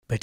We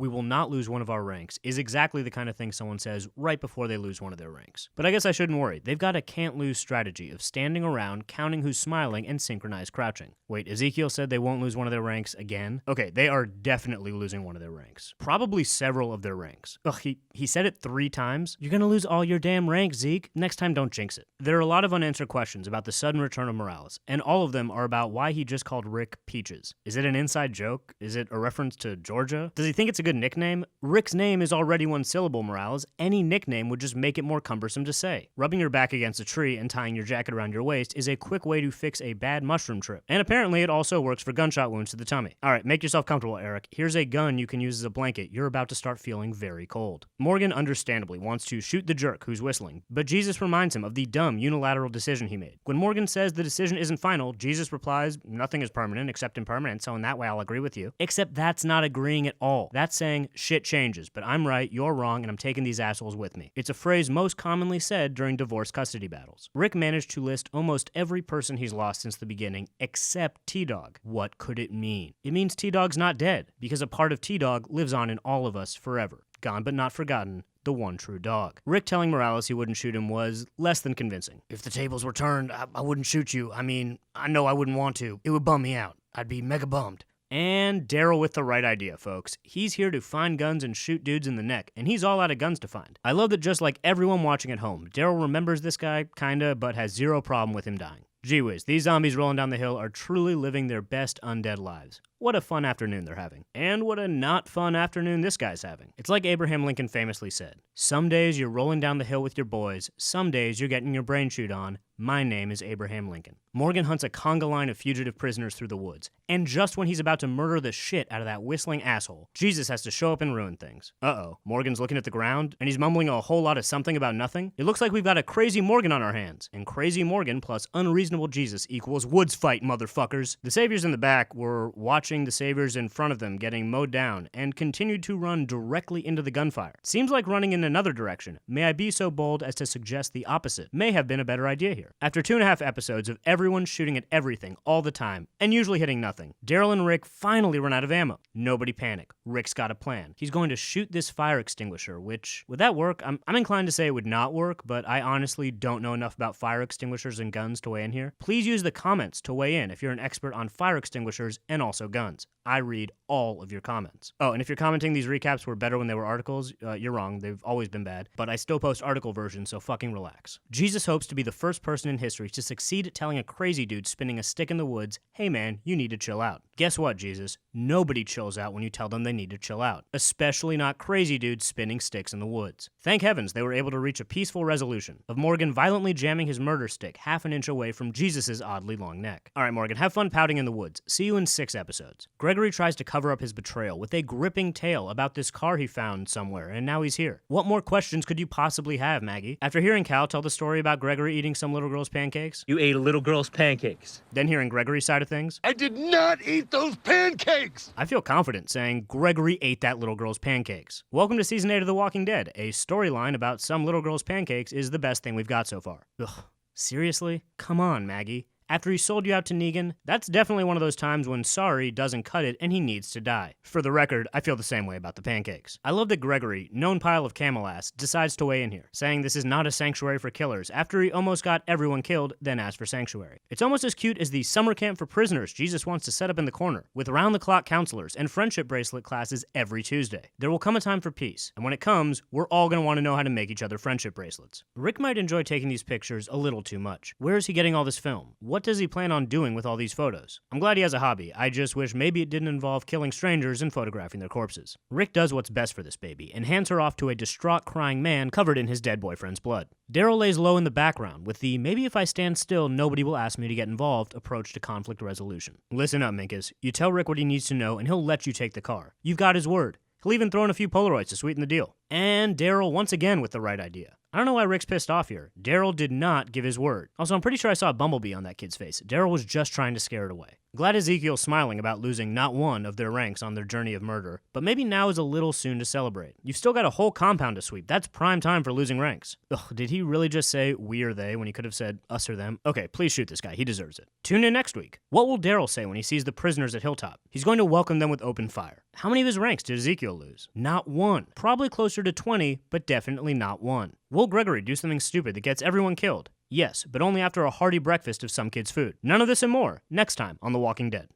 will not lose one of our ranks is exactly the kind of thing someone says right before they lose one of their ranks. But I guess I shouldn't worry. They've got a can't-lose strategy of standing around, counting who's smiling, and synchronized crouching. Wait, Ezekiel said they won't lose one of their ranks again? Okay, they are definitely losing one of their ranks. Probably several of their ranks. Ugh, he said it 3 times? You're gonna lose all your damn ranks, Zeke. Next time, don't jinx it. There are a lot of unanswered questions about the sudden return of Morales, and all of them are about why he just called Rick Peaches. Is it an inside joke? Is it a reference to Georgia? Does he think it's a good nickname? Rick's name is already 1 syllable, Morales. Any nickname would just make it more cumbersome to say. Rubbing your back against a tree and tying your jacket around your waist is a quick way to fix a bad mushroom trip. And apparently it also works for gunshot wounds to the tummy. Alright, make yourself comfortable, Eric. Here's a gun you can use as a blanket. You're about to start feeling very cold. Morgan understandably wants to shoot the jerk who's whistling, but Jesus reminds him of the dumb unilateral decision he made. When Morgan says the decision isn't final, Jesus replies, nothing is permanent except impermanent, so in that way I'll agree with you. Except that's not agreeing at all. That's saying shit changes, but I'm right, you're wrong, and I'm taking these assholes with me. It's a phrase most commonly said during divorce custody battles. Rick managed to list almost every person he's lost since the beginning, except T-Dog. What could it mean? It means T-Dog's not dead, because a part of T-Dog lives on in all of us forever. Gone but not forgotten. The one true dog. Rick telling Morales he wouldn't shoot him was less than convincing. If the tables were turned, I wouldn't shoot you. I mean, I know I wouldn't want to. It would bum me out. I'd be mega bummed. And Daryl with the right idea, folks. He's here to find guns and shoot dudes in the neck, and he's all out of guns to find. I love that just like everyone watching at home, Daryl remembers this guy, kinda, but has zero problem with him dying. Gee whiz, these zombies rolling down the hill are truly living their best undead lives. What a fun afternoon they're having. And what a not fun afternoon this guy's having. It's like Abraham Lincoln famously said, some days you're rolling down the hill with your boys, some days you're getting your brain chewed on. My name is Abraham Lincoln. Morgan hunts a conga line of fugitive prisoners through the woods, and just when he's about to murder the shit out of that whistling asshole, Jesus has to show up and ruin things. Uh-oh, Morgan's looking at the ground, and he's mumbling a whole lot of something about nothing. It looks like we've got a crazy Morgan on our hands, and crazy Morgan plus unreasonable Jesus equals woods fight, motherfuckers. The saviors in the back were watching the saviors in front of them getting mowed down, and continued to run directly into the gunfire. Seems like running in another direction, may I be so bold as to suggest the opposite, may have been a better idea here. After 2.5 episodes of everyone shooting at everything all the time, and usually hitting nothing, Daryl and Rick finally run out of ammo. Nobody panic. Rick's got a plan. He's going to shoot this fire extinguisher, which, would that work? I'm inclined to say it would not work, but I honestly don't know enough about fire extinguishers and guns to weigh in here. Please use the comments to weigh in if you're an expert on fire extinguishers and also guns. I read all of your comments. Oh, and if you're commenting these recaps were better when they were articles, you're wrong. They've always been bad. But I still post article versions, so fucking relax. Jesus hopes to be the first person in history to succeed at telling a crazy dude spinning a stick in the woods, hey man, you need to chill out. Guess what, Jesus? Nobody chills out when you tell them they need to chill out. Especially not crazy dudes spinning sticks in the woods. Thank heavens they were able to reach a peaceful resolution of Morgan violently jamming his murder stick half an inch away from Jesus' oddly long neck. Alright, Morgan, have fun pouting in the woods. See you in 6 episodes. Gregory tries to cover up his betrayal with a gripping tale about this car he found somewhere, and now he's here. What more questions could you possibly have, Maggie? After hearing Cal tell the story about Gregory eating some little girl's pancakes, You ate a little girl's pancakes. then hearing Gregory's side of things, I did not eat those pancakes! I feel confident saying Gregory ate that little girl's pancakes. Welcome to Season 8 of The Walking Dead. A storyline about some little girl's pancakes is the best thing we've got so far. Ugh, seriously? Come on, Maggie. After he sold you out to Negan, that's definitely one of those times when sorry doesn't cut it and he needs to die. For the record, I feel the same way about the pancakes. I love that Gregory, known pile of camel ass, decides to weigh in here, saying this is not a sanctuary for killers after he almost got everyone killed, then asked for sanctuary. It's almost as cute as the summer camp for prisoners Jesus wants to set up in the corner, with round-the-clock counselors and friendship bracelet classes every Tuesday. There will come a time for peace, and when it comes, we're all gonna want to know how to make each other friendship bracelets. Rick might enjoy taking these pictures a little too much. Where is he getting all this film? What does he plan on doing with all these photos? I'm glad he has a hobby. I just wish maybe it didn't involve killing strangers and photographing their corpses. Rick does what's best for this baby and hands her off to a distraught crying man covered in his dead boyfriend's blood. Daryl lays low in the background with the maybe if I stand still nobody will ask me to get involved approach to conflict resolution. Listen up, Minkus. You tell Rick what he needs to know and he'll let you take the car. You've got his word. He'll even throw in a few Polaroids to sweeten the deal. And Daryl once again with the right idea. I don't know why Rick's pissed off here. Daryl did not give his word. Also, I'm pretty sure I saw a bumblebee on that kid's face. Daryl was just trying to scare it away. Glad Ezekiel's smiling about losing not one of their ranks on their journey of murder, but maybe now is a little soon to celebrate. You've still got a whole compound to sweep. That's prime time for losing ranks. Ugh, did he really just say we or they when he could have said us or them? Okay, please shoot this guy. He deserves it. Tune in next week. What will Daryl say when he sees the prisoners at Hilltop? He's going to welcome them with open fire. How many of his ranks did Ezekiel lose? Not one. Probably closer to 20, but definitely not one. Will Gregory do something stupid that gets everyone killed? Yes, but only after a hearty breakfast of some kid's food. None of this and more, next time on The Walking Dead.